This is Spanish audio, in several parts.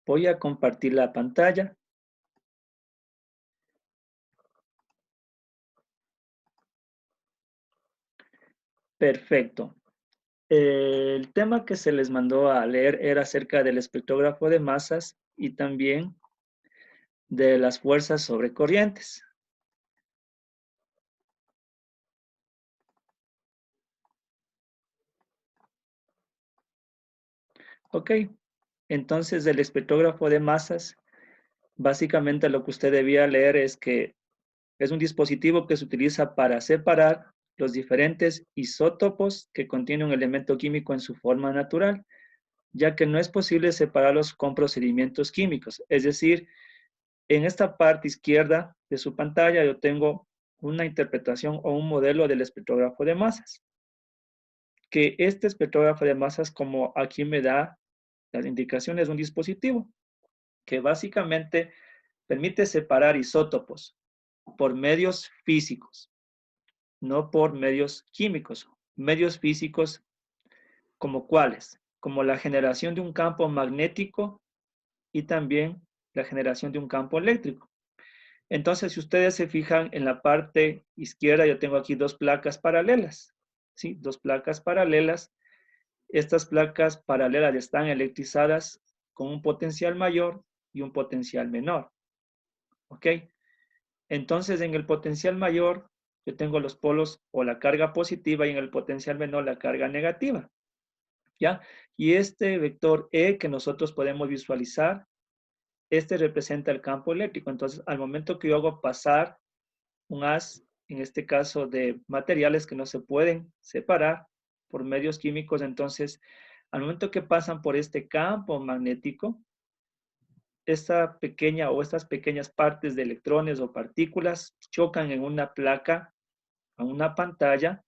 Voy a compartir la pantalla. Perfecto. El tema que se les mandó a leer era acerca del espectrógrafo de masas y también de las fuerzas sobre corrientes. Ok, entonces el espectrógrafo de masas, básicamente lo que usted debía leer es que es un dispositivo que se utiliza para separar los diferentes isótopos que contiene un elemento químico en su forma natural, ya que no es posible separarlos con procedimientos químicos. Es decir, en esta parte izquierda de su pantalla yo tengo una interpretación o un modelo del espectrógrafo de masas. Que este espectrógrafo de masas, como aquí me da las indicaciones, es un dispositivo que básicamente permite separar isótopos por medios físicos, no por medios químicos. Medios físicos como cuáles, como la generación de un campo magnético y también la generación de un campo eléctrico. Entonces, si ustedes se fijan en la parte izquierda, yo tengo aquí dos placas paralelas, ¿sí? Dos placas paralelas. Estas placas paralelas están electrizadas con un potencial mayor y un potencial menor, ¿ok? Entonces, en el potencial mayor, yo tengo los polos o la carga positiva y en el potencial menor la carga negativa, ¿ya? Y este vector E que nosotros podemos visualizar, este representa el campo eléctrico. Entonces, al momento que yo hago pasar un haz, en este caso de materiales que no se pueden separar por medios químicos, entonces, al momento que pasan por este campo magnético, esta pequeña o estas pequeñas partes de electrones o partículas chocan en una placa, en una pantalla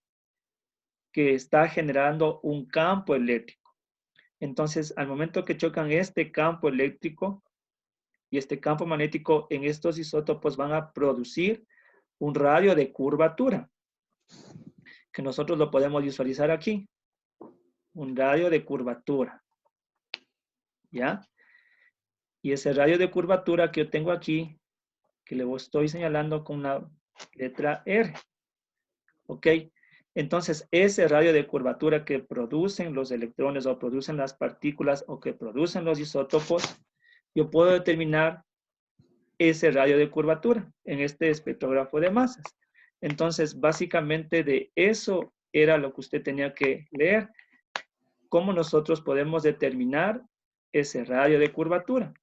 que está generando un campo eléctrico. Entonces, al momento que chocan este campo eléctrico y este campo magnético en estos isótopos van a producir un radio de curvatura, que nosotros lo podemos visualizar aquí. Un radio de curvatura, ¿ya? Y ese radio de curvatura que yo tengo aquí, que le estoy señalando con una letra R, ¿ok? Entonces, ese radio de curvatura que producen los electrones o producen las partículas o que producen los isótopos, yo puedo determinar ese radio de curvatura en este espectrógrafo de masas. Entonces, básicamente de eso era lo que usted tenía que leer. ¿Cómo nosotros podemos determinar ese radio de curvatura?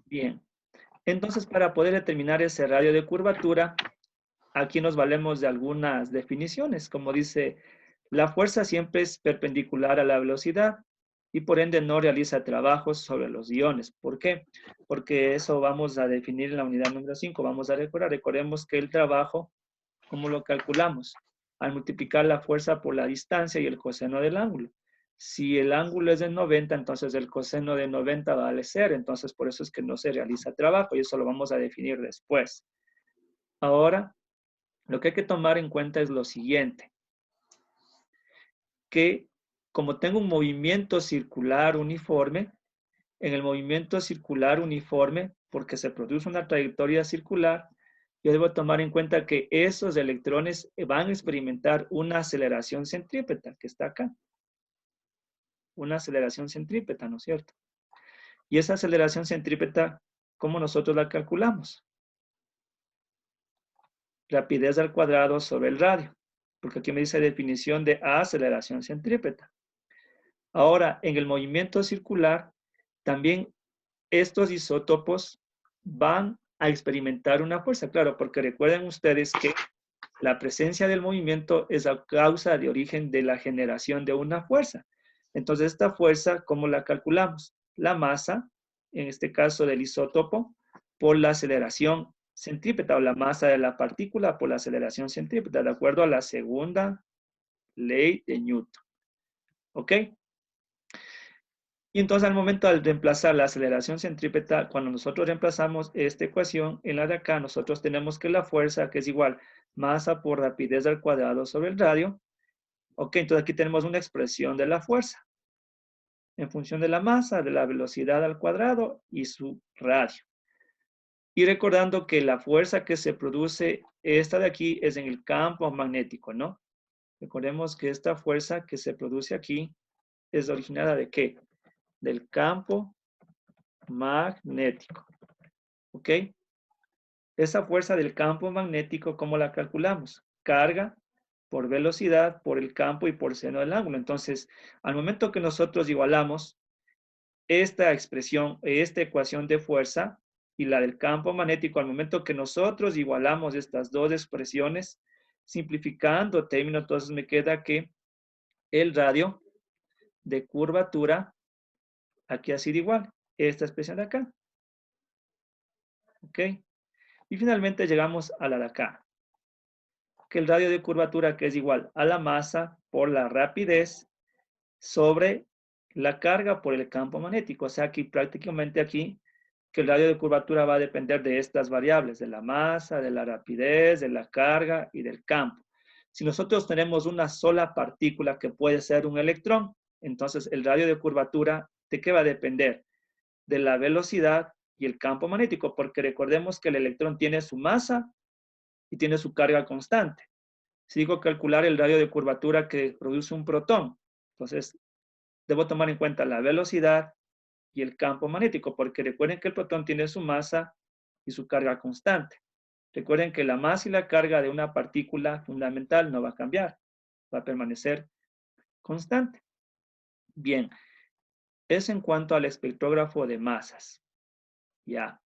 Bien, entonces para poder determinar ese radio de curvatura, aquí nos valemos de algunas definiciones, como dice, la fuerza siempre es perpendicular a la velocidad y por ende no realiza trabajos sobre los iones. ¿Por qué? Porque eso vamos a definir en la unidad número 5. Vamos a recordar, recordemos que el trabajo, ¿cómo lo calculamos? Al multiplicar la fuerza por la distancia y el coseno del ángulo. Si el ángulo es de 90, entonces el coseno de 90 vale 0. Entonces, por eso es que no se realiza trabajo y eso lo vamos a definir después. Ahora, lo que hay que tomar en cuenta es lo siguiente, que como tengo un movimiento circular uniforme, en el movimiento circular uniforme, porque se produce una trayectoria circular, yo debo tomar en cuenta que esos electrones van a experimentar una aceleración centrípeta, que está acá. Una aceleración centrípeta, ¿no es cierto? Y esa aceleración centrípeta, ¿cómo nosotros la calculamos? Rapidez al cuadrado sobre el radio, porque aquí me dice definición de aceleración centrípeta. Ahora, en el movimiento circular, también estos isótopos van a experimentar una fuerza, claro, porque recuerden ustedes que la presencia del movimiento es la causa de origen de la generación de una fuerza. Entonces, esta fuerza, ¿cómo la calculamos? La masa, en este caso del isótopo, por la aceleración centrípeta o la masa de la partícula por la aceleración centrípeta, de acuerdo a la segunda ley de Newton. ¿Ok? Y entonces al momento de reemplazar la aceleración centrípeta, cuando nosotros reemplazamos esta ecuación en la de acá, nosotros tenemos que la fuerza, que es igual masa por rapidez al cuadrado sobre el radio, Ok, entonces aquí tenemos una expresión de la fuerza en función de la masa, de la velocidad al cuadrado y su radio. Y recordando que la fuerza que se produce, esta de aquí, es en el campo magnético, ¿no? Recordemos que esta fuerza que se produce aquí es originada ¿de qué? Del campo magnético, ¿ok? Esa fuerza del campo magnético, ¿cómo la calculamos? Carga por velocidad, por el campo y por seno del ángulo. Entonces, al momento que nosotros igualamos esta expresión, esta ecuación de fuerza y la del campo magnético, al momento que nosotros igualamos estas dos expresiones, simplificando términos, entonces me queda que el radio de curvatura aquí ha sido igual, esta expresión de acá, ¿ok? Y finalmente llegamos a la de acá, que el radio de curvatura que es igual a la masa por la rapidez sobre la carga por el campo magnético. O sea, aquí prácticamente aquí que el radio de curvatura va a depender de estas variables, de la masa, de la rapidez, de la carga y del campo. Si nosotros tenemos una sola partícula que puede ser un electrón, entonces el radio de curvatura, ¿de qué va a depender? De la velocidad y el campo magnético, porque recordemos que el electrón tiene su masa y tiene su carga constante. Si digo calcular el radio de curvatura que produce un protón, entonces debo tomar en cuenta la velocidad y el campo magnético, porque recuerden que el protón tiene su masa y su carga constante. Recuerden que la masa y la carga de una partícula fundamental no va a cambiar, va a permanecer constante. Bien, eso en cuanto al espectrógrafo de masas. Ya.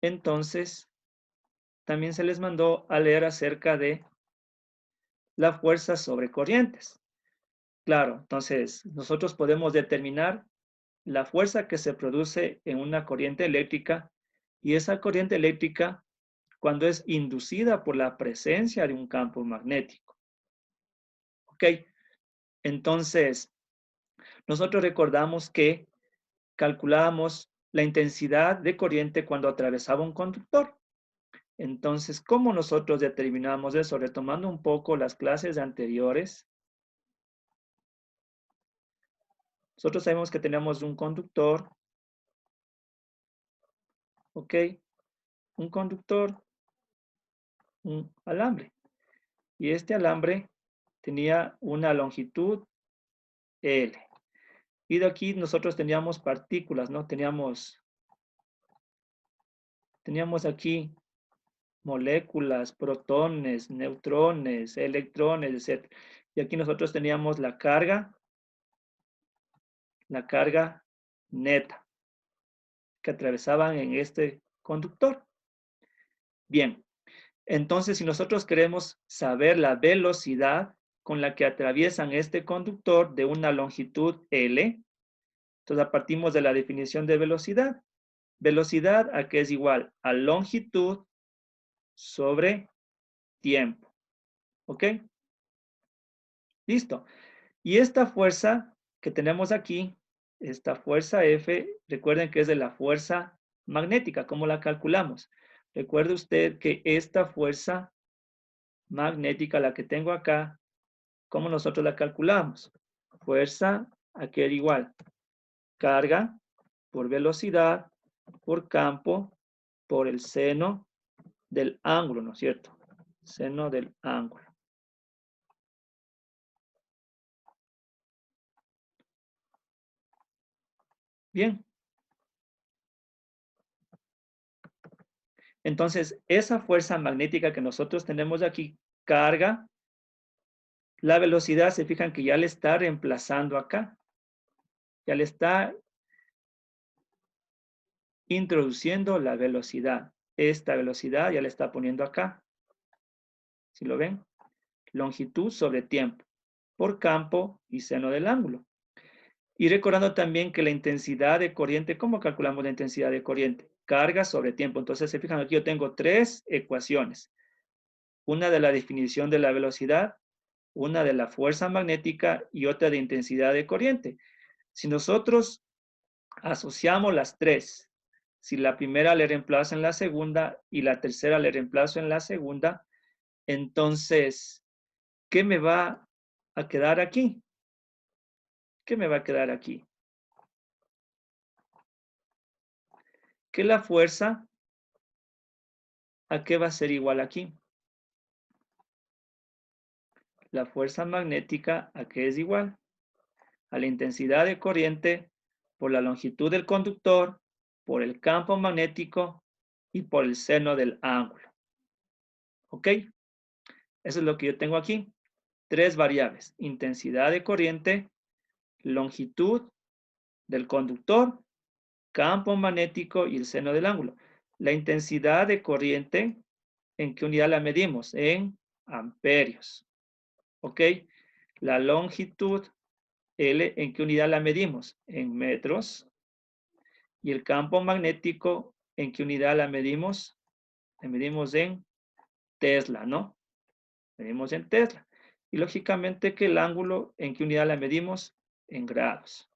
Entonces, también se les mandó a leer acerca de la fuerza sobre corrientes. Claro, entonces nosotros podemos determinar la fuerza que se produce en una corriente eléctrica y esa corriente eléctrica cuando es inducida por la presencia de un campo magnético. ¿Ok? Entonces, nosotros recordamos que calculábamos la intensidad de corriente cuando atravesaba un conductor. Entonces, ¿cómo nosotros determinamos eso? Retomando un poco las clases anteriores, nosotros sabemos que tenemos un conductor, ¿ok? Un conductor, un alambre. Y este alambre tenía una longitud L. Y de aquí nosotros teníamos partículas, ¿no? Teníamos aquí moléculas, protones, neutrones, electrones, etc. Y aquí nosotros teníamos la carga neta, que atravesaban en este conductor. Bien, entonces si nosotros queremos saber la velocidad con la que atraviesan este conductor de una longitud L, entonces partimos de la definición de velocidad. Velocidad a que es igual a longitud sobre tiempo. ¿Ok? Listo. Y esta fuerza que tenemos aquí, esta fuerza F, recuerden que es de la fuerza magnética. ¿Cómo la calculamos? Recuerde usted que esta fuerza magnética, la que tengo acá, ¿cómo nosotros la calculamos? Fuerza a que era igual. Carga por velocidad, por campo, por el seno del ángulo, ¿no es cierto? Seno del ángulo. Bien. Entonces, esa fuerza magnética que nosotros tenemos aquí, carga, la velocidad, se fijan que ya le está reemplazando acá. Ya le está introduciendo la velocidad. Esta velocidad ya le está poniendo acá. ¿Sí lo ven? Longitud sobre tiempo, por campo y seno del ángulo. Y recordando también que la intensidad de corriente, ¿cómo calculamos la intensidad de corriente? Carga sobre tiempo. Entonces, se fijan aquí yo tengo tres ecuaciones. Una de la definición de la velocidad, una de la fuerza magnética y otra de intensidad de corriente. Si nosotros asociamos las tres, si la primera le reemplazo en la segunda y la tercera le reemplazo en la segunda, entonces, ¿qué me va a quedar aquí? ¿Qué me va a quedar aquí? Que la fuerza, ¿a qué va a ser igual aquí? La fuerza magnética, ¿a qué es igual? A la intensidad de corriente por la longitud del conductor, por el campo magnético y por el seno del ángulo. ¿Ok? Eso es lo que yo tengo aquí. Tres variables: intensidad de corriente, longitud del conductor, campo magnético y el seno del ángulo. La intensidad de corriente, ¿en qué unidad la medimos? En amperios. ¿Ok? La longitud, L, ¿en qué unidad la medimos? En metros. Y el campo magnético, ¿en qué unidad la medimos? La medimos en Tesla, ¿no? Medimos en Tesla. Y lógicamente que el ángulo, ¿en qué unidad la medimos? En grados.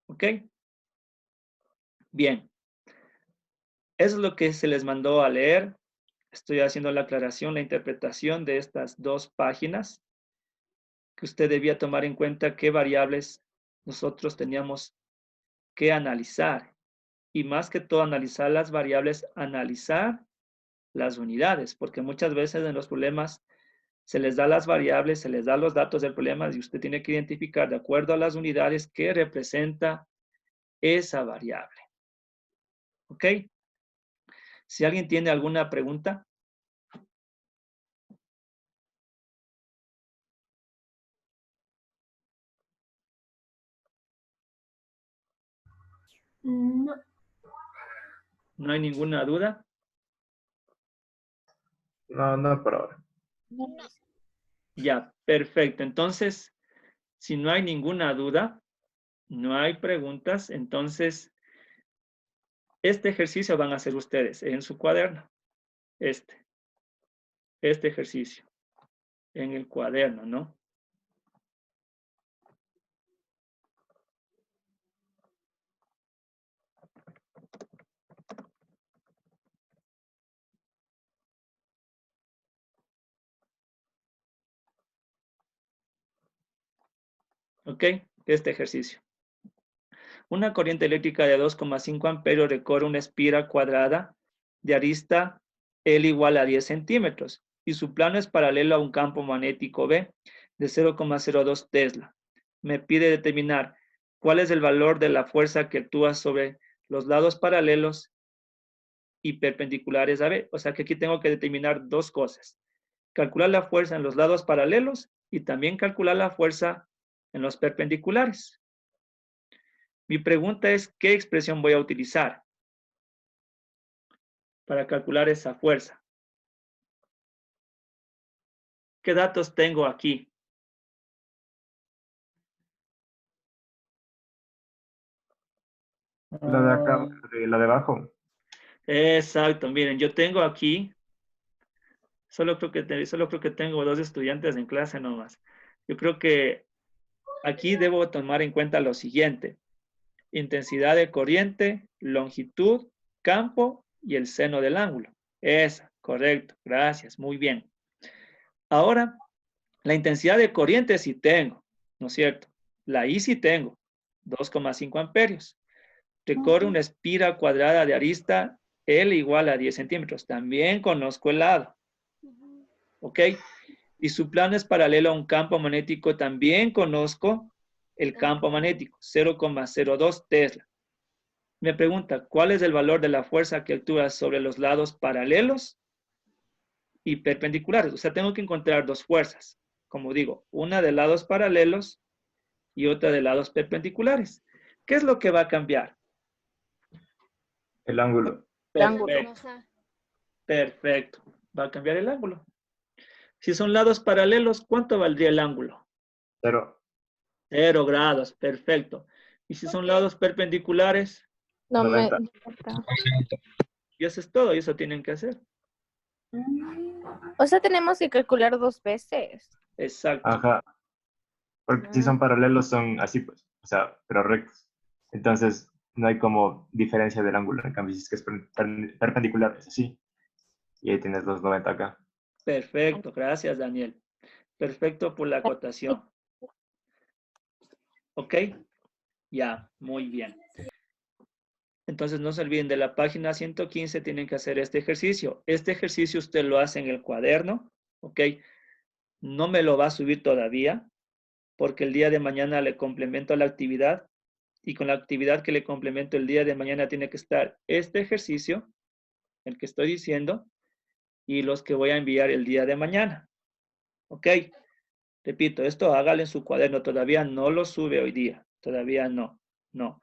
¿Ok? Bien. Eso es lo que se les mandó a leer. Estoy haciendo la aclaración, la interpretación de estas dos páginas, que usted debía tomar en cuenta qué variables nosotros teníamos que analizar. Y más que todo, analizar las variables, analizar las unidades, porque muchas veces en los problemas se les da las variables, se les da los datos del problema y usted tiene que identificar de acuerdo a las unidades qué representa esa variable. ¿Ok? Si alguien tiene alguna pregunta. No. ¿No hay ninguna duda? No, no por ahora. No. Ya, perfecto. Entonces, si no hay ninguna duda, no hay preguntas, entonces este ejercicio van a hacer ustedes en su cuaderno. Este ejercicio en el cuaderno, ¿no? ¿Ok? Este ejercicio. Una corriente eléctrica de 2,5 amperios recorre una espira cuadrada de arista L igual a 10 centímetros y su plano es paralelo a un campo magnético B de 0,02 Tesla. Me pide determinar cuál es el valor de la fuerza que actúa sobre los lados paralelos y perpendiculares a B. O sea que aquí tengo que determinar dos cosas. Calcular la fuerza en los lados paralelos y también calcular la fuerza en los perpendiculares. Mi pregunta es, ¿qué expresión voy a utilizar para calcular esa fuerza? ¿Qué datos tengo aquí? La de acá, la de abajo. Exacto, miren, yo tengo aquí, solo creo que tengo dos estudiantes en clase nomás. Yo creo que aquí debo tomar en cuenta lo siguiente: intensidad de corriente, longitud, campo y el seno del ángulo. Esa, correcto, gracias, muy bien. Ahora, la intensidad de corriente sí tengo, ¿no es cierto? La I sí tengo, 2,5 amperios. Recorre una espira cuadrada de arista L igual a 10 centímetros. También conozco el lado, ¿ok? Y su plano es paralelo a un campo magnético. También conozco el campo magnético, 0,02 Tesla. Me pregunta, ¿cuál es el valor de la fuerza que actúa sobre los lados paralelos y perpendiculares? O sea, tengo que encontrar dos fuerzas. Como digo, una de lados paralelos y otra de lados perpendiculares. ¿Qué es lo que va a cambiar? El ángulo. Perfecto, perfecto. Va a cambiar el ángulo. Si son lados paralelos, ¿cuánto valdría el ángulo? 0. 0 grados, perfecto. Y si son lados perpendiculares, No me 90. importa. y eso es todo, y eso tienen que hacer. O sea, tenemos que calcular dos veces. Exacto. Ajá. Porque si son paralelos son así, pues. O sea, pero rectos. Entonces, no hay como diferencia del ángulo. En cambio, si es que es perpendicular, es así. Y ahí tienes los 90 acá. Perfecto, gracias, Daniel. Perfecto por la acotación. ¿Ok? Ya, muy bien. Entonces no se olviden, de la página 115 tienen que hacer este ejercicio. Este ejercicio usted lo hace en el cuaderno, ¿ok? No me lo va a subir todavía, porque el día de mañana le complemento la actividad, y con la actividad que le complemento el día de mañana tiene que estar este ejercicio, el que estoy diciendo, y los que voy a enviar el día de mañana. ¿Ok? Repito, esto hágalo en su cuaderno, todavía no lo sube hoy día, todavía no, no.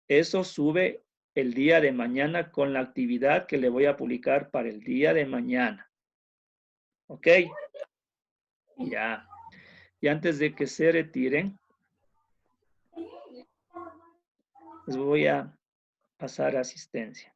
Eso sube el día de mañana con la actividad que le voy a publicar para el día de mañana. ¿Ok? Ya. Y antes de que se retiren, les voy a pasar asistencia.